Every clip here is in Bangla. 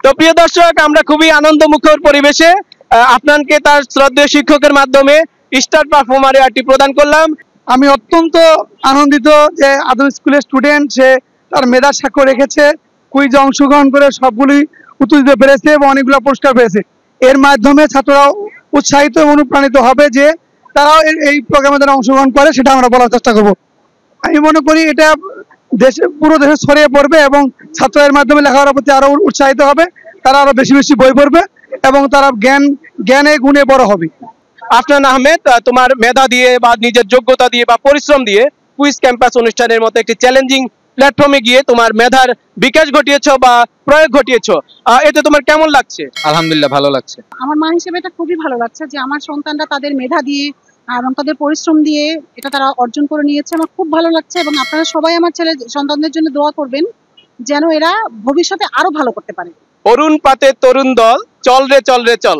তো প্রিয় দর্শক, আমরা খুবই আনন্দমুখর পরিবেশে আপনাকে তার শ্রদ্ধেয় শিক্ষকের মাধ্যমে স্টার পারফর্মার অ্যাওয়ার্ডটি প্রদান করলাম। আমি অত্যন্ত আনন্দিত যে আদম স্কুলের স্টুডেন্ট সে তার মেধার সাক্ষ্য রেখেছে, কুইজে অংশগ্রহণ করে সবগুলি উত্তর দিতে পেরেছে এবং অনেকগুলো পুরস্কার পেয়েছে। এর মাধ্যমে ছাত্ররাও উৎসাহিত এবং অনুপ্রাণিত হবে যে তারাও এই প্রোগ্রামে যারা অংশগ্রহণ করে সেটা আমরা বলার চেষ্টা করব। আমি মনে করি এটা পুরো দেশে ছড়িয়ে পড়বে এবং ছাত্রদের মাধ্যমে লেখাপড়ার প্রতি আরো উৎসাহিত হবে, তারা আরো বেশি বেশি বই পড়বে এবং তারা জ্ঞানে গুণে বড় হবে। আফনান আহমেদ, তোমার মেধা দিয়ে বা নিজের যোগ্যতা দিয়ে বা পরিশ্রম দিয়ে কুইজ ক্যাম্পাস অনুষ্ঠানের মতো একটি চ্যালেঞ্জিং প্ল্যাটফর্মে গিয়ে তোমার মেধার বিকাশ ঘটিয়েছো বা প্রয়োগ ঘটিয়েছো, এতে তোমার কেমন লাগছে? আলহামদুলিল্লাহ, ভালো লাগছে। আমার মা হিসেবে এটা খুবই ভালো লাগছে যে আমার সন্তানরা তাদের মেধা দিয়ে এবং তাদের পরিশ্রম দিয়ে এটা তারা অর্জন করে নিয়েছে। আমার খুব ভালো লাগছে এবং আপনারা সবাই আমার ছেলে সন্তানদের জন্য দোয়া করবেন যেন এরা ভবিষ্যতে আরো ভালো করতে পারে। অরুণ পাতের তরুণ দল, চল রে চল রে চল।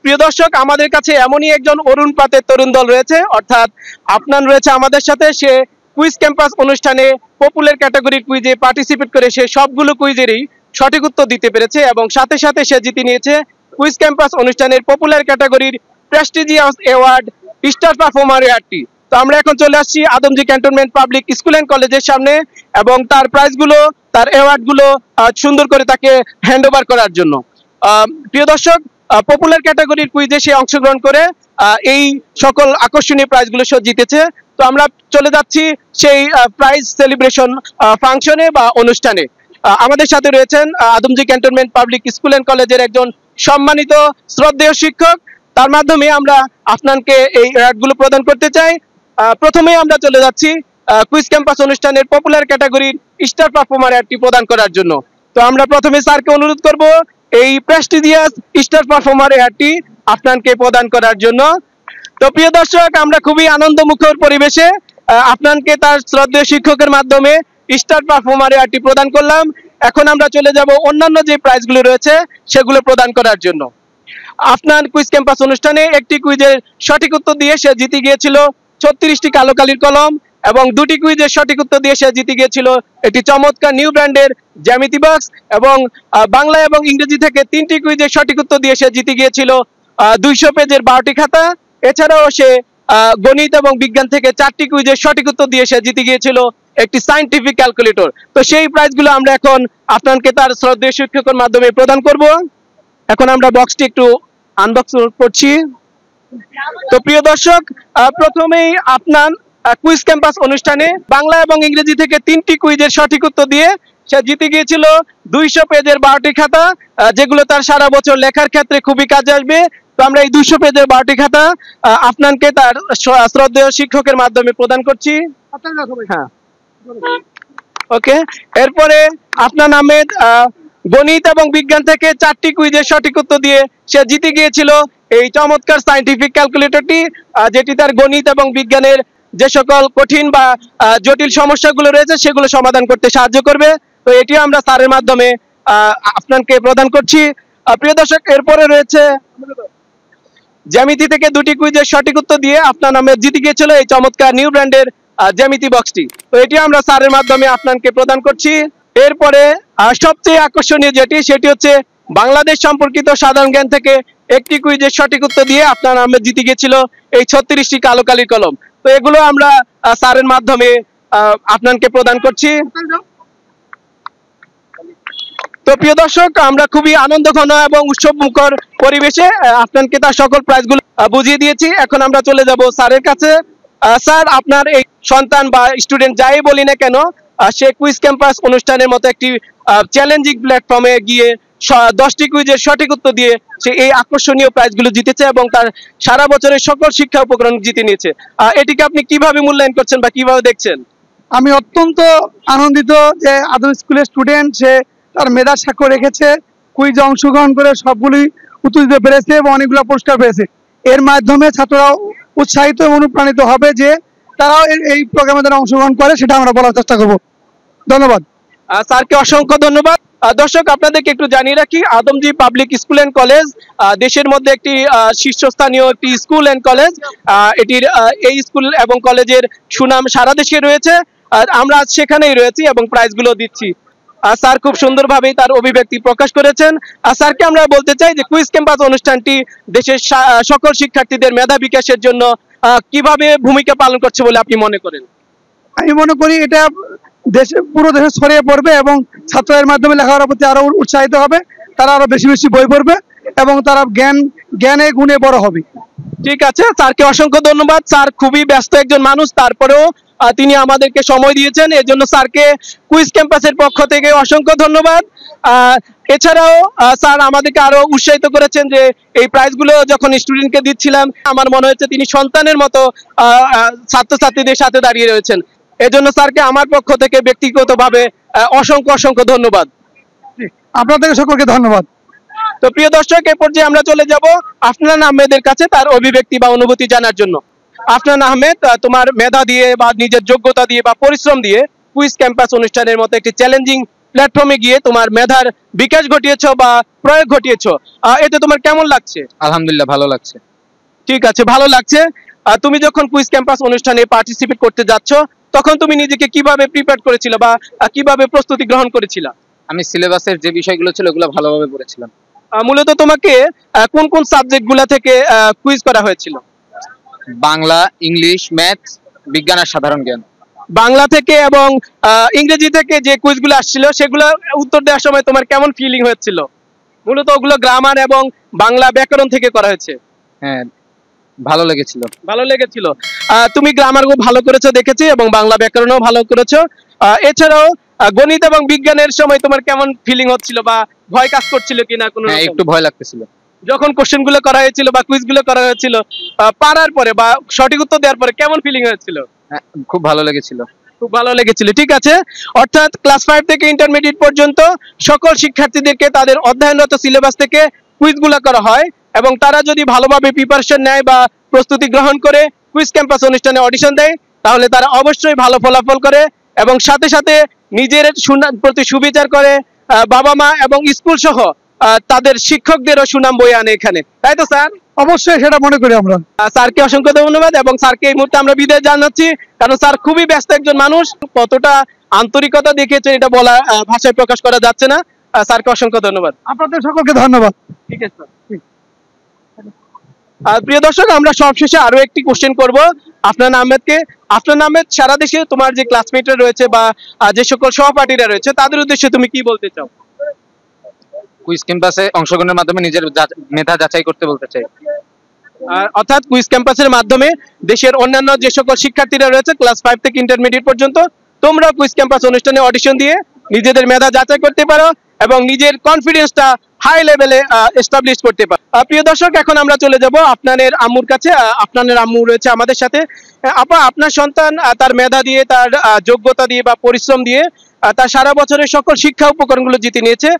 প্রিয় দর্শক, আমাদের কাছে এমনই একজন অরুণ পাতের তরুণ দল রয়েছে, অর্থাৎ আপনান রয়েছে আমাদের সাথে। সে কুইজ ক্যাম্পাস অনুষ্ঠানে পপুলার ক্যাটাগরির কুইজে পার্টিসিপেট করে সে সবগুলো কুইজেরই সঠিক উত্তর দিতে পেরেছে এবং সাথে সাথে সে জিতে নিয়েছে কুইজ ক্যাম্পাস অনুষ্ঠানের পপুলার ক্যাটাগরির প্রেস্টিজিয়াস অ্যাওয়ার্ড স্টার পারফর্মার অ্যাওয়ার্ডটি। তো আমরা এখন চলে আসছি Adamjee cantonment public school and কলেজের সামনে এবং তার প্রাইজগুলো, তার অ্যাওয়ার্ডগুলো সুন্দর করে তাকে হ্যান্ড ওভার করার জন্য। প্রিয় দর্শক, পপুলার ক্যাটাগরির কুইজে সে অংশগ্রহণ করে এই সকল আকর্ষণীয় প্রাইজগুলো সে জিতেছে। তো আমরা চলে যাচ্ছি সেই প্রাইজ সেলিব্রেশন ফাংশনে বা অনুষ্ঠানে। আমাদের সাথে রয়েছেন Adamjee cantonment public school and কলেজের একজন সম্মানিত শ্রদ্ধেয় শিক্ষক। তার মাধ্যমে আমরা আপনাকে এই অ্যাওয়ার্ডগুলো প্রদান করতে চাই। প্রথমেই আমরা চলে যাচ্ছি কুইজ ক্যাম্পাস অনুষ্ঠানের পপুলার ক্যাটাগরির স্টার পারফর্মার অ্যাওয়ার্ডটি প্রদান করার জন্য। তো আমরা প্রথমে স্যারকে অনুরোধ করব এই প্রেস্টিজিয়াস স্টার পারফর্মার অ্যাওয়ার্ডটি আপনাকে প্রদান করার জন্য। তো প্রিয় দর্শক, আমরা খুবই আনন্দমুখর পরিবেশে আপনাকে তার শ্রদ্ধেয় শিক্ষকের মাধ্যমে স্টার পারফর্মার অ্যাওয়ার্ডটি প্রদান করলাম। এখন আমরা চলে যাব অন্যান্য যে প্রাইজগুলো রয়েছে সেগুলো প্রদান করার জন্য। আপনার কুইজ ক্যাম্পাস অনুষ্ঠানে একটি কুইজের সঠিক উত্তর দিয়ে সে জিতে গিয়েছিল 36টি কালো কালির কলম এবং 2টি কুইজের সঠিক উত্তর দিয়ে সে জিতে গিয়েছিল একটি চমৎকার নিউ ব্র্যান্ডের জ্যামিতি বক্স এবং বাংলা এবং ইংরেজি থেকে 3টি কুইজের সঠিক উত্তর দিয়ে সে জিতে গিয়েছিল 200 পেজের 12টি খাতা। এছাড়াও সে গণিত এবং বিজ্ঞান থেকে 4টি কুইজের সঠিক উত্তর দিয়ে সে জিতে গিয়েছিল একটি সায়েন্টিফিক ক্যালকুলেটর। তো সেই প্রাইজগুলো আমরা এখন আপনাকে তার শ্রদ্ধেয় শিক্ষকের মাধ্যমে প্রদান করব। এখন আমরা বক্সটি একটু আনবক্স করছি। তো প্রিয় দর্শক, প্রথমেই আপনার কুইজ ক্যাম্পাস অনুষ্ঠানে বাংলা এবং ইংরেজি থেকে 3টি কুইজের সঠিক উত্তর দিয়ে সে জিতে গিয়েছিল 200 পেজের 12টি খাতা, যেগুলো তার সারা বছর লেখার ক্ষেত্রে খুবই কাজে আসবে। তো আমরা এই 200 পেজের 12টি খাতা আপনাকে তার শ্রদ্ধেয় শিক্ষকের মাধ্যমে প্রদান করছি। হ্যাঁ, ওকে। এরপরে আপনার আহমেদ গণিত এবং বিজ্ঞান থেকে 4টি কুইজের সঠিক উত্তর দিয়ে সে জিতে গিয়েছিল এই চমৎকার সায়েন্টিফিক ক্যালকুলেটরটি, যেটি তার গণিত এবং বিজ্ঞানের যে সকল কঠিন বা জটিল সমস্যাগুলো রয়েছে সেগুলো সমাধান করতে সাহায্য করবে। তো এটিও আমরা স্যারের মাধ্যমে আপনাকে প্রদান করছি। প্রিয় দর্শক, এরপরে রয়েছে জ্যামিতি থেকে 2টি কুইজের সঠিক উত্তর দিয়ে আপনার নামে জিতে গিয়েছিল এই চমৎকার নিউ ব্র্যান্ডের জ্যামিতি বক্সটি। তো এটি আমরা স্যারের মাধ্যমে আপনাকে প্রদান করছি। এরপরে সবচেয়ে আকর্ষণীয় সেটি হচ্ছে বাংলাদেশ সম্পর্কিত সাধারণ জ্ঞান থেকে একটি কুইজের সঠিক উত্তর দিয়ে আপনার নামে জিতে গিয়েছিল এই 36টি কালো কালির কলম। তো এগুলো আমরা স্যারের মাধ্যমে আপনাকে প্রদান করছি। তো প্রিয় দর্শক, আমরা খুবই আনন্দঘন এবং উৎসবমুখর পরিবেশে আপনাকে তার সকল প্রাইজগুলো বুঝিয়ে দিয়েছি। এখন আমরা চলে যাব স্যারের কাছে। স্যার, আপনার এই সন্তান বা স্টুডেন্ট যাই বলি না কেন, সে কুইজ ক্যাম্পাস অনুষ্ঠানের মতো একটি চ্যালেঞ্জিং প্ল্যাটফর্মে গিয়ে 10টি কুইজের সঠিক উত্তর দিয়ে সে এই আকর্ষণীয় প্রাইজগুলো জিতেছে এবং তার সারা বছরের সকল শিক্ষা উপকরণ জিতে নিয়েছে। এটিকে আপনি কিভাবে মূল্যায়ন করছেন বা কিভাবে দেখছেন? আমি অত্যন্ত আনন্দিত যে আদম স্কুলের স্টুডেন্ট সে তার মেধার সাক্ষ্য রেখেছে, কুইজে অংশগ্রহণ করে সবগুলি উত্তর দিতে পেরেছে এবং অনেকগুলো পুরস্কার পেয়েছে। এর মাধ্যমে ছাত্ররাও উৎসাহিত এবং অনুপ্রাণিত হবে যে তারাও এই প্রোগ্রামে যারা অংশগ্রহণ করে সেটা আমরা বলার চেষ্টা করব। ধন্যবাদ স্যারকে, অসংখ্য ধন্যবাদ। দর্শক, আপনাদেরকে একটু জানিয়ে রাখি, Adamjee public school and college দেশের মধ্যে একটি শীর্ষস্থানীয় একটি স্কুল অ্যান্ড কলেজ। এটির এই স্কুল এবং কলেজের সুনাম সারা দেশে রয়েছে। আমরা সেখানেই রয়েছি এবং প্রাইজগুলো দিচ্ছি। স্যার খুব সুন্দরভাবেই তার অভিব্যক্তি প্রকাশ করেছেন। স্যারকে আমরা বলতে চাই যে কুইজ ক্যাম্পাস অনুষ্ঠানটি দেশের সকল শিক্ষার্থীদের মেধা বিকাশের জন্য কিভাবে ভূমিকা পালন করছে বলে আপনি মনে করেন? আমি মনে করি এটা পুরো দেশে ছড়িয়ে পড়বে এবং ছাত্রদের মাধ্যমে লেখাপড়ার প্রতি আরো উৎসাহিত হবে, তারা আরো বেশি বেশি বই পড়বে এবং তারা জ্ঞানে গুণে বড় হবে। ঠিক আছে, স্যারকে অসংখ্য ধন্যবাদ। স্যার খুবই ব্যস্ত একজন মানুষ, তারপরেও তিনি আমাদেরকে সময় দিয়েছেন, এর জন্য স্যারকে কুইজ ক্যাম্পাসের পক্ষ থেকে অসংখ্য ধন্যবাদ। এছাড়াও স্যার আমাদেরকে আরো উৎসাহিত করেছেন যে এই প্রাইজগুলো যখন স্টুডেন্টকে দিচ্ছিলাম আমার মনে হচ্ছে তিনি সন্তানের মতো ছাত্রছাত্রীদের সাথে দাঁড়িয়ে রয়েছেন। এজন্য স্যারকে আমার পক্ষ থেকে ব্যক্তিগতভাবে অসংখ্য অসংখ্য ধন্যবাদ। আপনাদের সকলকে ধন্যবাদ। তো প্রিয় দর্শক, এই পর্যায়ে আমরা চলে যাব আফনান আহমেদের কাছে তার অভিব্যক্তি বা অনুভূতি জানার জন্য। আফনান আহমেদ, তোমার মেধা দিয়ে বা নিজের যোগ্যতা দিয়ে বা পরিশ্রম দিয়ে কুইজ ক্যাম্পাস অনুষ্ঠানের মতো একটি চ্যালেঞ্জিং প্ল্যাটফর্মে গিয়ে তোমার মেধার বিকাশ ঘটিয়েছো বা প্রয়োগ ঘটিয়েছো, এতে তোমার কেমন লাগছে? আলহামদুলিল্লাহ, ভালো লাগছে। ঠিক আছে, ভালো লাগছে। তুমি যখন কুইজ ক্যাম্পাস অনুষ্ঠানে পার্টিসিপেট করতে যাচ্ছ তখন তুমি নিজেকে কিভাবে প্রিপেয়ার করেছিল বা কিভাবে প্রস্তুতি গ্রহণ করেছিল? আমি সিলেবাসের যে বিষয়গুলো ছিল ওগুলো ভালোভাবে পড়েছিলাম। মূলত তোমাকে কোন কোন সাবজেক্ট গুলা থেকে কুইজ করা হয়েছিল? বাংলা, ইংলিশ, ম্যাথ, বিজ্ঞান আর সাধারণ জ্ঞান। বাংলা থেকে এবং ইংরেজি থেকে যে কুইজগুলো আসছিল সেগুলো উত্তর দেওয়ার সময় তোমার কেমন ফিলিং হচ্ছিল? মূলত ওগুলো গ্রামার এবং বাংলা ব্যাকরণ থেকে করা হয়েছে। হ্যাঁ, ভালো লেগেছিল। ভালো লেগেছিল। তুমি গ্রামার ভালো করেছো দেখেছি এবং বাংলা ব্যাকরণও ভালো করেছো। এছাড়াও গণিত এবং বিজ্ঞানের সময় তোমার কেমন ফিলিং হচ্ছিল বা ভয় কাজ করছিল কিনা? কোনো একটু ভয় লাগতেছিল যখন কোশ্চেন গুলো করা হয়েছিল বা কুইজ গুলো করা হয়েছিল, পারার পরে বা সঠিক উত্তর দেওয়ার পরে কেমন ফিলিং হয়েছিল? খুব ভালো লেগেছিল। খুব ভালো লেগেছিল। ঠিক আছে, অর্থাৎ ক্লাস 5 থেকে ইন্টারমিডিয়েট পর্যন্ত সকল শিক্ষার্থীদেরকে তাদের অধ্যয়নরত সিলেবাস থেকে কুইজ গুলো করা হয় এবং তারা যদি ভালোভাবে প্রিপারেশন নেয় বা প্রস্তুতি গ্রহণ করে কুইজ ক্যাম্পাস অনুষ্ঠানে অডিশন দেয় তাহলে তারা অবশ্যই ভালো ফলাফল করে এবং সাথে সাথে নিজের প্রতি সুবিচার করে, বাবা মা এবং স্কুল সহ তাদের শিক্ষকদেরও সুনাম বয়ে আনে এখানে, তাই তো স্যার? অবশ্যই সেটা মনে করি আমরা। স্যারকে অসংখ্য ধন্যবাদ এবং স্যারকে এই মুহূর্তে আমরা বিদায় জানাচ্ছি, কারণ স্যার খুবই ব্যস্ত একজন মানুষ। কতটা আন্তরিকতা দেখিয়েছেন এটা বলা ভাষায় প্রকাশ করা যাচ্ছে না। স্যারকে অসংখ্য ধন্যবাদ। আপনাদের সকলকে ধন্যবাদ। ঠিক আছে স্যার। প্রিয় দর্শক, আমরা সবশেষে আরো একটি কোশ্চেন করব আফনান আহমেদকে। আফনান আহমেদ, সারা দেশে তোমার যে ক্লাসমেটরা রয়েছে বা যে সকল সহপাঠীরা রয়েছে তাদের উদ্দেশ্যে তুমি কি বলতে চাও? কুইজ ক্যাম্পাসে অংশগ্রহণের মাধ্যমে নিজের মেধা যাচাই করতে বলতে চাই। অর্থাৎ কুইজ ক্যাম্পাসের মাধ্যমে দেশের অন্যান্য যে সকল শিক্ষার্থীরা রয়েছে ক্লাস 5 থেকে ইন্টারমিডিয়েট পর্যন্ত তোমরা কুইজ ক্যাম্পাস অনুষ্ঠানে অডিশন দিয়ে নিজেদের মেধা যাচাই করতে পারো এবং নিজের কনফিডেন্সটা হাই লেভেলে এস্টাবলিশ করতে পারো। প্রিয় দর্শক, এখন আমরা চলে যাব আপনাদের আম্মুর কাছে। আপনাদের আম্মু রয়েছে আমাদের সাথে। আপা, আপনার সন্তান তার মেধা দিয়ে, তার যোগ্যতা দিয়ে বা পরিশ্রম দিয়ে তার সারা বছরের সকল শিক্ষা উপকরণগুলো জিতে নিয়েছে,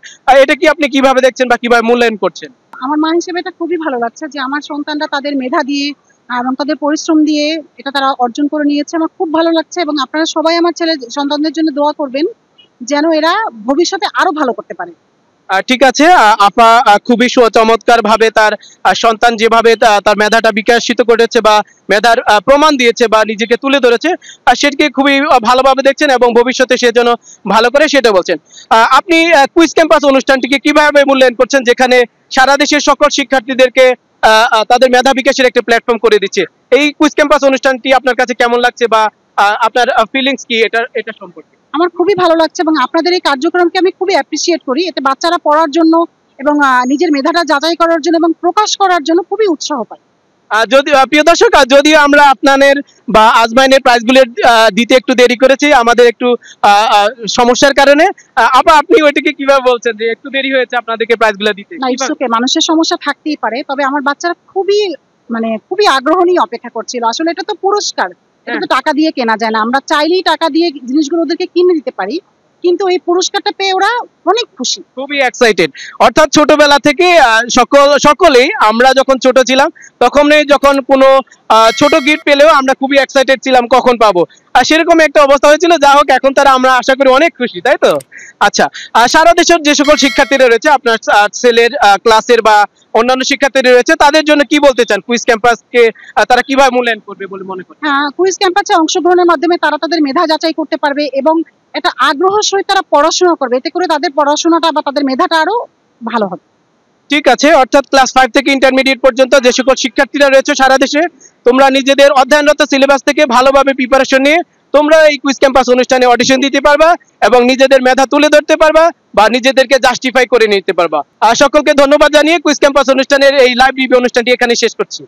এটা কি আপনি কিভাবে দেখছেন বা কিভাবে মূল্যায়ন করছেন? আমার মা হিসেবে এটা খুবই ভালো লাগছে যে আমার সন্তানরা তাদের মেধা দিয়ে এবং তাদের পরিশ্রম দিয়ে এটা তারা অর্জন করে নিয়েছে। আমার খুব ভালো লাগছে এবং আপনারা সবাই আমার ছেলে সন্তানদের জন্য দোয়া করবেন যেন এরা ভবিষ্যতে আরো ভালো করতে পারে। ঠিক আছে আপা, খুবই চমৎকার ভাবে তার সন্তান যেভাবে তার মেধাটা বিকশিত করেছে বা মেধার প্রমাণ দিয়েছে বা নিজেকে তুলে ধরেছে সেটাকে খুবই ভালোভাবে দেখছেন এবং ভবিষ্যতে সে যেন ভালো করে সেটা বলছেন। আপনি কুইজ ক্যাম্পাস অনুষ্ঠানটিকে কিভাবে মূল্যায়ন করছেন, যেখানে সারা দেশের সকল শিক্ষার্থীদেরকে তাদের মেধা বিকাশের একটা প্ল্যাটফর্ম করে দিচ্ছে? এই কুইজ ক্যাম্পাস অনুষ্ঠানটি আপনার কাছে কেমন লাগছে বা আপনার ফিলিংস কি এটা সম্পর্কে? আমার খুবই ভালো লাগছে এবং আপনাদের এই কার্যক্রমকে আমি খুবই অ্যাপ্রিসিয়েট করি। এতে বাচ্চারা পড়ার জন্য এবং নিজের মেধাটা যাচাই করার জন্য এবং প্রকাশ করার জন্য খুবই উৎসাহ পায়। যদি প্রিয় দর্শক, যদিও আমরা আপনাদের বা আজমাইনের প্রাইজগুলো দিতে একটু দেরি করেছি আমাদের একটু সমস্যার কারণে, আপনি ওইটাকে কিভাবে বলছেন যে একটু দেরি হয়েছে আপনাদেরকে প্রাইজগুলো দিতে? না, ইটস ওকে, মানুষের সমস্যা থাকতেই পারে, তবে আমার বাচ্চারা খুবই আগ্রহ নিয়ে অপেক্ষা করছিল। আসলে এটা তো পুরস্কার, এটা তো টাকা দিয়ে কেনা যায় না। আমরা চাইলেই টাকা দিয়ে জিনিসগুলো ওদেরকে কিনে দিতে পারি, কিন্তু এই পুরস্কারটা পেয়ে ওরা অনেক খুশি, খুবই এক্সাইটেড। অর্থাৎ ছোটবেলা থেকে সকলেই আমরা যখন ছোট ছিলাম তখন যখন কোনো ছোট গিফট পেলেও আমরা খুবই এক্সাইটেড ছিলাম কখন পাবো, আর সেরকম একটা অবস্থা হয়েছিল। যা হোক, এখন তারা আমরা আশা করি অনেক খুশি, তাই তো? আচ্ছা, সারা দেশের যে সকল শিক্ষার্থীরা রয়েছে আপনার ছেলের ক্লাসের বা অন্যান্য শিক্ষার্থীরা রয়েছে তাদের জন্য কি বলতে চান? কুইজ ক্যাম্পাসকে তারা কিভাবে মূল্যায়ন করবে বলে মনে করেন? কুইজ ক্যাম্পাসে অংশগ্রহণের মাধ্যমে তারা তাদের মেধা যাচাই করতে পারবে এবং একটা আগ্রহের সহিত তারা পড়াশোনা করবে, এতে করে তাদের পড়াশোনাটা বা তাদের মেধাটা আরো ভালো হবে। ঠিক আছে, অর্থাৎ ক্লাস 5 থেকে ইন্টারমিডিয়েট পর্যন্ত যে সকল শিক্ষার্থীরা রয়েছে সারা দেশে, তোমরা নিজেদের অধ্যয়নরত সিলেবাস থেকে ভালোভাবে প্রিপারেশন নিয়ে তোমরা এই কুইজ ক্যাম্পাস অনুষ্ঠানে অডিশন দিতে পারবা এবং নিজেদের মেধা তুলে ধরতে পারবা বা নিজেদেরকে জাস্টিফাই করে নিতে পারবা। আর সকলকে ধন্যবাদ জানিয়ে কুইজ ক্যাম্পাস অনুষ্ঠানের এই লাইভ রিভিউ অনুষ্ঠানটি এখানে শেষ করছি।